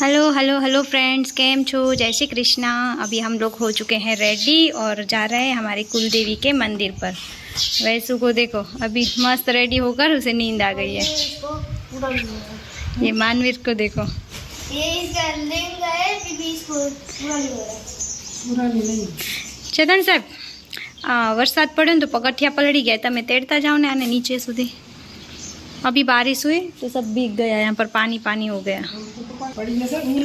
Hello hello hello friends, केम छो। जय श्री कृष्णा। अभी हम लोग हो चुके हैं रेडी और जा रहे हैं हमारे कुल देवी के मंदिर पर। वैसू को देखो, अभी मस्त रेडी होकर उसे नींद आ गई है। ये मानवीर को देखो, चेतन साहब वरसाद पड़े तो पगथिया पलड़ी गया, तमे तेड़ता जाओ ने आने नीचे सुधी। अभी बारिश हुई तो सब भीग गया, यहाँ पर पानी पानी हो गया।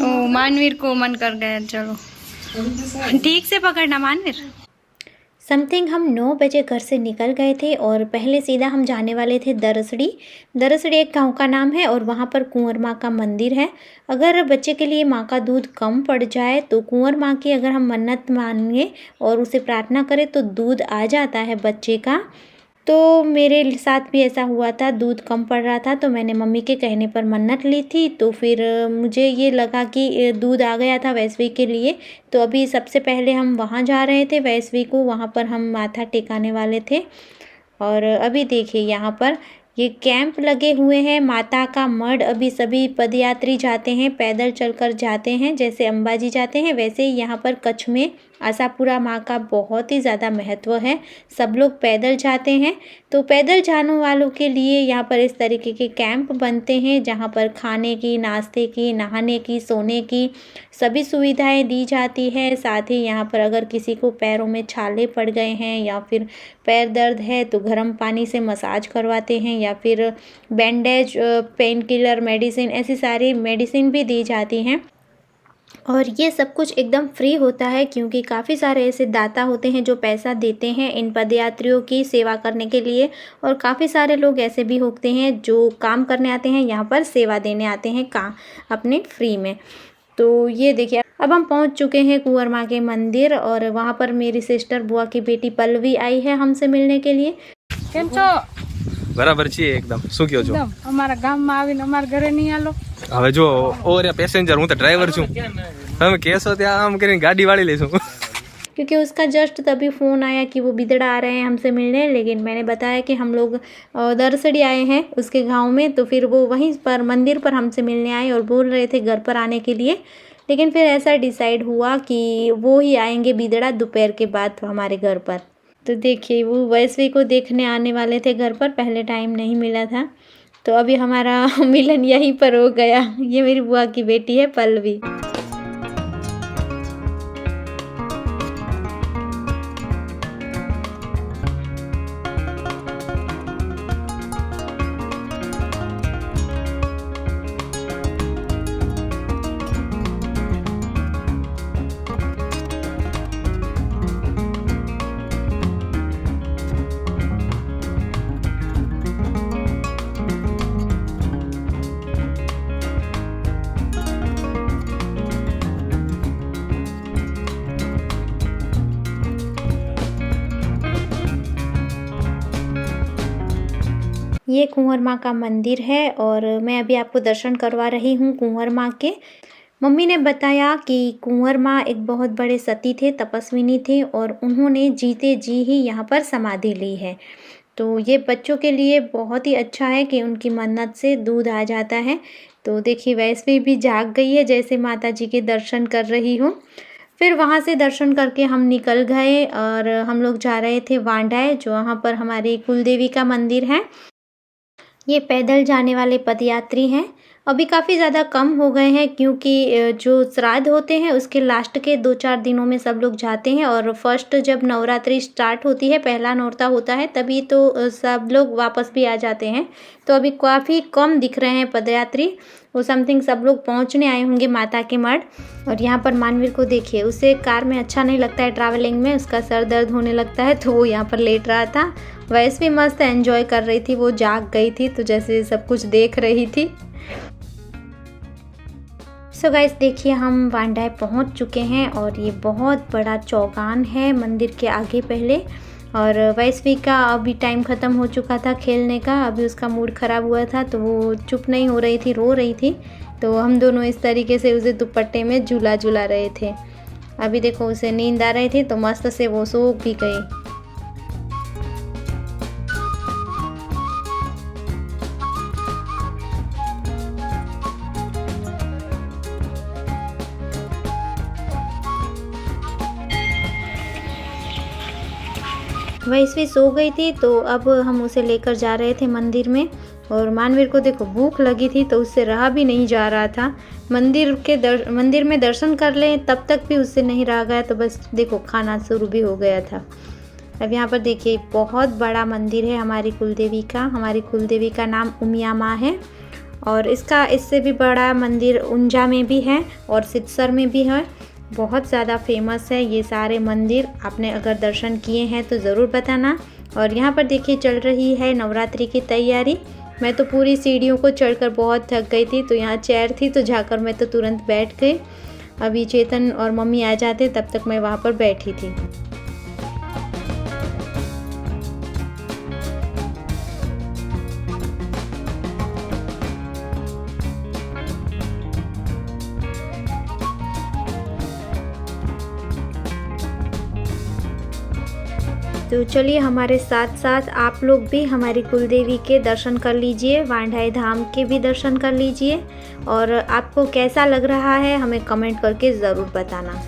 ओ मानवीर को मन कर गया, चलो ठीक से पकड़ना मानवीर। समथिंग हम 9 बजे घर से निकल गए थे और पहले सीधा हम जाने वाले थे दरसड़ी। दरसड़ी एक गांव का नाम है और वहाँ पर कुंवर माँ का मंदिर है। अगर बच्चे के लिए माँ का दूध कम पड़ जाए तो कुंवर माँ की अगर हम मन्नत मांगे और उसे प्रार्थना करें तो दूध आ जाता है बच्चे का। तो मेरे साथ भी ऐसा हुआ था, दूध कम पड़ रहा था तो मैंने मम्मी के कहने पर मन्नत ली थी। तो फिर मुझे ये लगा कि दूध आ गया था वैष्णवी के लिए। तो अभी सबसे पहले हम वहाँ जा रहे थे वैष्णवी को, वहाँ पर हम माथा टेकाने वाले थे। और अभी देखिए यहाँ पर ये कैंप लगे हुए हैं माता का मढ़। अभी सभी पदयात्री जाते हैं, पैदल चलकर जाते हैं, जैसे अंबाजी जाते हैं वैसे ही यहाँ पर कच्छ में आशापुरा माँ का बहुत ही ज़्यादा महत्व है। सब लोग पैदल जाते हैं। तो पैदल जाने वालों के लिए यहाँ पर इस तरीके के कैंप बनते हैं जहाँ पर खाने की, नाश्ते की, नहाने की, सोने की सभी सुविधाएं दी जाती है। साथ ही यहाँ पर अगर किसी को पैरों में छाले पड़ गए हैं या फिर पैर दर्द है तो गर्म पानी से मसाज करवाते हैं, या फिर बैंडेज, पेन किलर मेडिसिन, ऐसी सारी मेडिसिन भी दी जाती हैं। और ये सब कुछ एकदम फ्री होता है क्योंकि काफ़ी सारे ऐसे दाता होते हैं जो पैसा देते हैं इन पदयात्रियों की सेवा करने के लिए। और काफ़ी सारे लोग ऐसे भी होते हैं जो काम करने आते हैं, यहाँ पर सेवा देने आते हैं काम अपने फ्री में। तो ये देखिए अब हम पहुंच चुके हैं कुंवर माँ के मंदिर और वहाँ पर मेरी सिस्टर बुआ की बेटी पल्लवी आई है हमसे मिलने के लिए। કેમ છો? બરાબર છીએ એકદમ. શું કહો છો? એકદમ અમારા ગામમાં આવીને અમારા ઘરે નહીં આલો. હવે જો ઓરે પેસેન્જર, હું તો ડ્રાઈવર છું. તમે કહેશો ત્યાં આમ કરીને ગાડી વાળી લઈશું. क्योंकि उसका जस्ट तभी फ़ोन आया कि वो बिदड़ा आ रहे हैं हमसे मिलने, लेकिन मैंने बताया कि हम लोग दरसड़ी आए हैं उसके गांव में। तो फिर वो वहीं पर मंदिर पर हमसे मिलने आए और बोल रहे थे घर पर आने के लिए। लेकिन फिर ऐसा डिसाइड हुआ कि वो ही आएंगे बिदड़ा दोपहर के बाद हमारे घर पर। तो देखिए वो वैष्णवी को देखने आने वाले थे घर पर, पहले टाइम नहीं मिला था। तो अभी हमारा मिलन यहीं पर हो गया। ये मेरी बुआ की बेटी है पल्लवी। ये कुंवर माँ का मंदिर है और मैं अभी आपको दर्शन करवा रही हूँ कुंवर माँ के। मम्मी ने बताया कि कुंवर माँ एक बहुत बड़े सती थे, तपस्विनी थे और उन्होंने जीते जी ही यहाँ पर समाधि ली है। तो ये बच्चों के लिए बहुत ही अच्छा है कि उनकी मन्नत से दूध आ जाता है। तो देखिए वैष्णवी भी जाग गई है जैसे माता जी के दर्शन कर रही हूँ। फिर वहाँ से दर्शन करके हम निकल गए और हम लोग जा रहे थे वांडाए, जो वहाँ पर हमारी कुलदेवी का मंदिर है। ये पैदल जाने वाले पदयात्री हैं। अभी काफ़ी ज़्यादा कम हो गए हैं क्योंकि जो श्राद्ध होते हैं उसके लास्ट के 2-4 दिनों में सब लोग जाते हैं और फर्स्ट जब नवरात्रि स्टार्ट होती है, पहला नौरता होता है, तभी तो सब लोग वापस भी आ जाते हैं। तो अभी काफ़ी कम दिख रहे हैं पदयात्री। वो समथिंग सब लोग पहुंचने आए होंगे माता के मठ। और यहाँ पर मानवीर को देखिए, उसे कार में अच्छा नहीं लगता है ट्रैवलिंग में, उसका सर दर्द होने लगता है तो वो यहाँ पर लेट रहा था। वैसे भी मस्त एंजॉय कर रही थी, वो जाग गई थी तो जैसे सब कुछ देख रही थी। सो गाइस देखिए हम वांडाए पहुंच चुके हैं और ये बहुत बड़ा चौगान है मंदिर के आगे पहले। और वैष्णवी का अभी टाइम ख़त्म हो चुका था खेलने का, अभी उसका मूड ख़राब हुआ था तो वो चुप नहीं हो रही थी, रो रही थी। तो हम दोनों इस तरीके से उसे दुपट्टे में झूला झूला रहे थे। अभी देखो उसे नींद आ रही थी तो मस्त से वो सो भी गई। वैश्वी सो गई थी, तो अब हम उसे लेकर जा रहे थे मंदिर में। और मानवीर को देखो भूख लगी थी तो उससे रहा भी नहीं जा रहा था। मंदिर में दर्शन कर लें तब तक भी उससे नहीं रहा गया, तो बस देखो खाना शुरू भी हो गया था। अब यहाँ पर देखिए बहुत बड़ा मंदिर है हमारी कुलदेवी का। हमारी कुलदेवी का नाम उमिया माँ है, और इससे भी बड़ा मंदिर उंजा में भी है और सिद्धसर में भी है। बहुत ज़्यादा फेमस है ये सारे मंदिर। आपने अगर दर्शन किए हैं तो ज़रूर बताना। और यहाँ पर देखिए चल रही है नवरात्रि की तैयारी। मैं तो पूरी सीढ़ियों को चढ़कर बहुत थक गई थी, तो यहाँ चेयर थी तो जाकर मैं तो तुरंत बैठ गई। अभी चेतन और मम्मी आ जाते तब तक मैं वहाँ पर बैठी थी। तो चलिए हमारे साथ साथ आप लोग भी हमारी कुलदेवी के दर्शन कर लीजिए, वांढाई धाम के भी दर्शन कर लीजिए। और आपको कैसा लग रहा है हमें कमेंट करके ज़रूर बताना।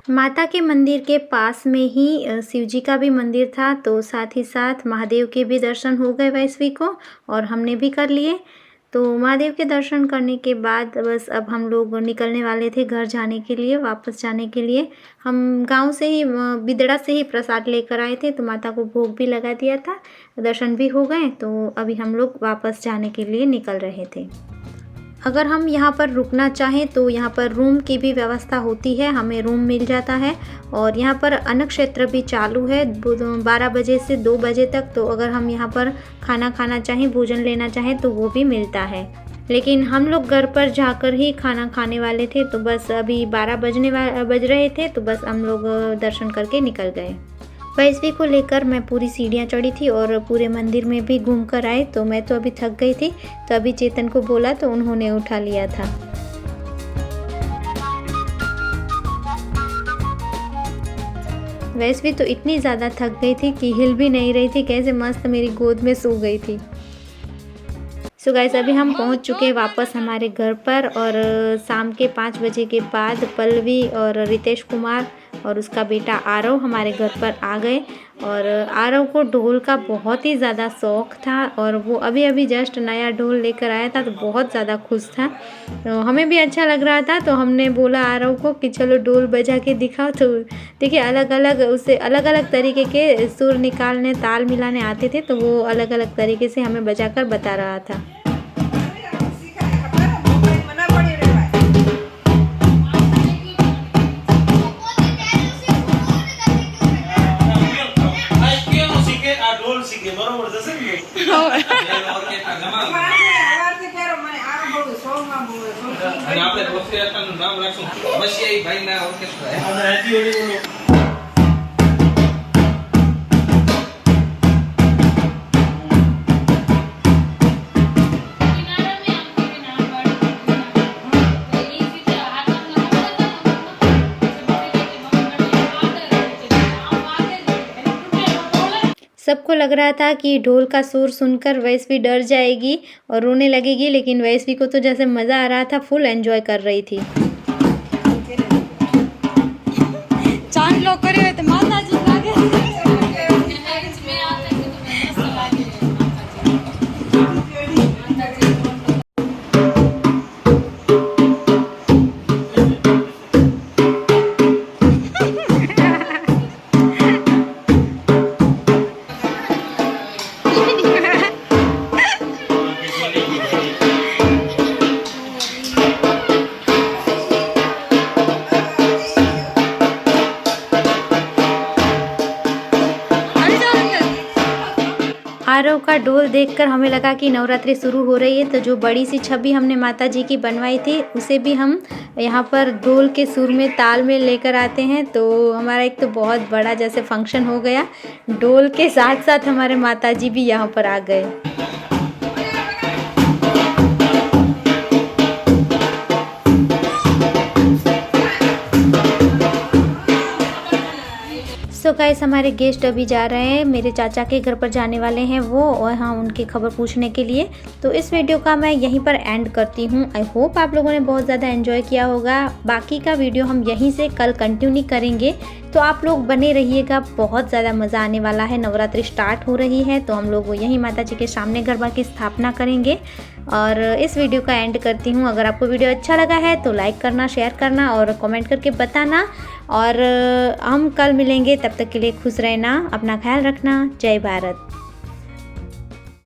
माता के मंदिर के पास में ही शिव जी का भी मंदिर था, तो साथ ही साथ महादेव के भी दर्शन हो गए वैश्वी को, और हमने भी कर लिए। तो महादेव के दर्शन करने के बाद बस अब हम लोग निकलने वाले थे घर जाने के लिए, वापस जाने के लिए। हम गांव से ही बिदड़ा से ही प्रसाद लेकर आए थे, तो माता को भोग भी लगा दिया था, दर्शन भी हो गए। तो अभी हम लोग वापस जाने के लिए निकल रहे थे। अगर हम यहाँ पर रुकना चाहें तो यहाँ पर रूम की भी व्यवस्था होती है, हमें रूम मिल जाता है। और यहाँ पर अन्न क्षेत्र भी चालू है 12 बजे से 2 बजे तक। तो अगर हम यहाँ पर खाना खाना चाहें, भोजन लेना चाहें तो वो भी मिलता है। लेकिन हम लोग घर पर जाकर ही खाना खाने वाले थे, तो बस अभी 12 बज रहे थे, तो बस हम लोग दर्शन करके निकल गए। वैश्वी को लेकर मैं पूरी सीढ़ियाँ चढ़ी थी और पूरे मंदिर में भी घूम कर आए। तो मैं तो अभी थक गई थी, तो अभी चेतन को बोला तो उन्होंने उठा लिया था। वैश्वी तो इतनी ज़्यादा थक गई थी कि हिल भी नहीं रही थी, कैसे मस्त मेरी गोद में सो गई थी। सो गाइस अभी हम पहुंच चुके हैं वापस हमारे घर पर, और शाम के 5 बजे के बाद पल्लवी और रितेश कुमार और उसका बेटा आरव हमारे घर पर आ गए। और आरव को ढोल का बहुत ही ज़्यादा शौक़ था और वो अभी अभी जस्ट नया ढोल लेकर आया था तो बहुत ज़्यादा खुश था। तो हमें भी अच्छा लग रहा था, तो हमने बोला आरव को कि चलो ढोल बजा के दिखाओ। तो देखिए अलग अलग उसे अलग अलग तरीके के सुर निकालने, ताल मिलाने आते थे, तो वो अलग अलग तरीके से हमें बजाकर बता रहा था। सबको लग रहा था कि ढोल का सुर सुनकर वैष्णवी डर जाएगी और रोने लगेगी, लेकिन वैष्णवी को तो जैसे मज़ा आ रहा था, फुल एंजॉय कर रही थी। चांद लोग करे तो माता जी आरव का ढोल देखकर हमें लगा कि नवरात्रि शुरू हो रही है, तो जो बड़ी सी छवि हमने माता जी की बनवाई थी उसे भी हम यहाँ पर ढोल के सुर में ताल में लेकर आते हैं। तो हमारा एक तो बहुत बड़ा जैसे फंक्शन हो गया, ढोल के साथ साथ हमारे माता जी भी यहाँ पर आ गए। सो गाइस, हमारे गेस्ट अभी जा रहे हैं, मेरे चाचा के घर पर जाने वाले हैं वो, और हाँ उनकी खबर पूछने के लिए। तो इस वीडियो का मैं यहीं पर एंड करती हूँ। आई होप आप लोगों ने बहुत ज़्यादा एंजॉय किया होगा। बाकी का वीडियो हम यहीं से कल कंटिन्यू करेंगे, तो आप लोग बने रहिएगा, बहुत ज़्यादा मज़ा आने वाला है। नवरात्रि स्टार्ट हो रही है तो हम लोग यहीं माता जी के सामने गरबा की स्थापना करेंगे। और इस वीडियो का एंड करती हूँ। अगर आपको वीडियो अच्छा लगा है तो लाइक करना, शेयर करना और कमेंट करके बताना। और हम कल मिलेंगे, तब तक के लिए खुश रहना, अपना ख्याल रखना। जय भारत।